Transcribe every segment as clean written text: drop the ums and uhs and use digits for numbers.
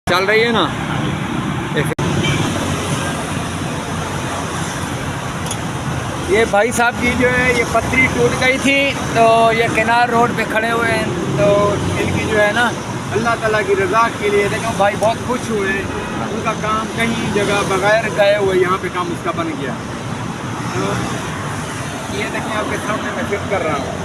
चल रही है ना। ये भाई साहब की जो है ये पटरी टूट गई थी, तो ये किनार रोड पे खड़े हुए हैं। तो इनकी जो है ना अल्लाह ताला की रज़ा के लिए देखो भाई बहुत खुश हुए। उनका काम कहीं जगह बगैर गए हुए यहाँ पे काम उसका बन गया। तो ये देखें आपके सामने मैं फिट कर रहा हूँ।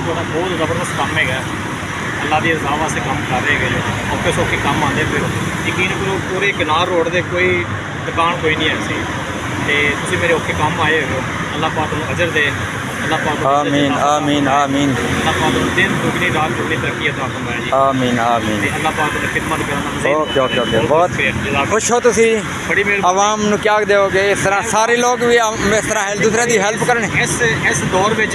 थोड़ा बहुत ज़बरदस्त काम है अल्लाह की रज़ा वास्ते काम कर रहे हैं। औखे सौखे काम आते फिर यकीन करो पूरे किनार रोड के कोई दुकान कोई नहीं है ऐसी। तो मेरे औखे काम आए हो, अल्लाह पाक तुम अजर दे, अल्लाह पाक आमीन आमीन आमीन, अल्लाह पाक दिन दुगनी रात दुगनी तरक्की अता फरमाए जी। आमीन आमीन। अल्लाह पाक की खिदमत करना ओके ओके ओके। बहुत खुश हो तुसी बड़ी मेहरबानी। आवाम नूं क्या दोगे इस तरह सारे लोग भी इस तरह दूसरे की हेल्प करने इस दौर में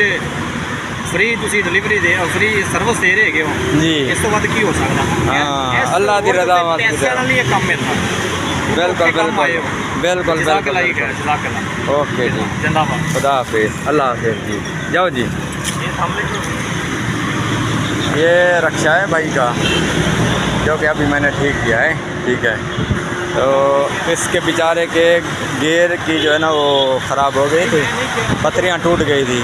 फ्री तुसी डिलीवरी दे और फ्री सर्विस दे रहे हो जी, इस तो बाद की हो सकता। हाँ अल्लाह की रज़ा वास्ते पैसे नाल ही काम मिलता। बिल्कुल बिल्कुल बिल्कुल बिल्कुल। ओके जी, जिंदाबाद, खुदा हाफिज़, अल्लाह हाफिज़ जी। जाओ जी। ये रक्षा है भाई का जो कि अभी मैंने ठीक किया है, ठीक है। तो इसके बेचारे के गियर की जो है ना वो ख़राब हो गई थी, पटरियाँ टूट गई थी।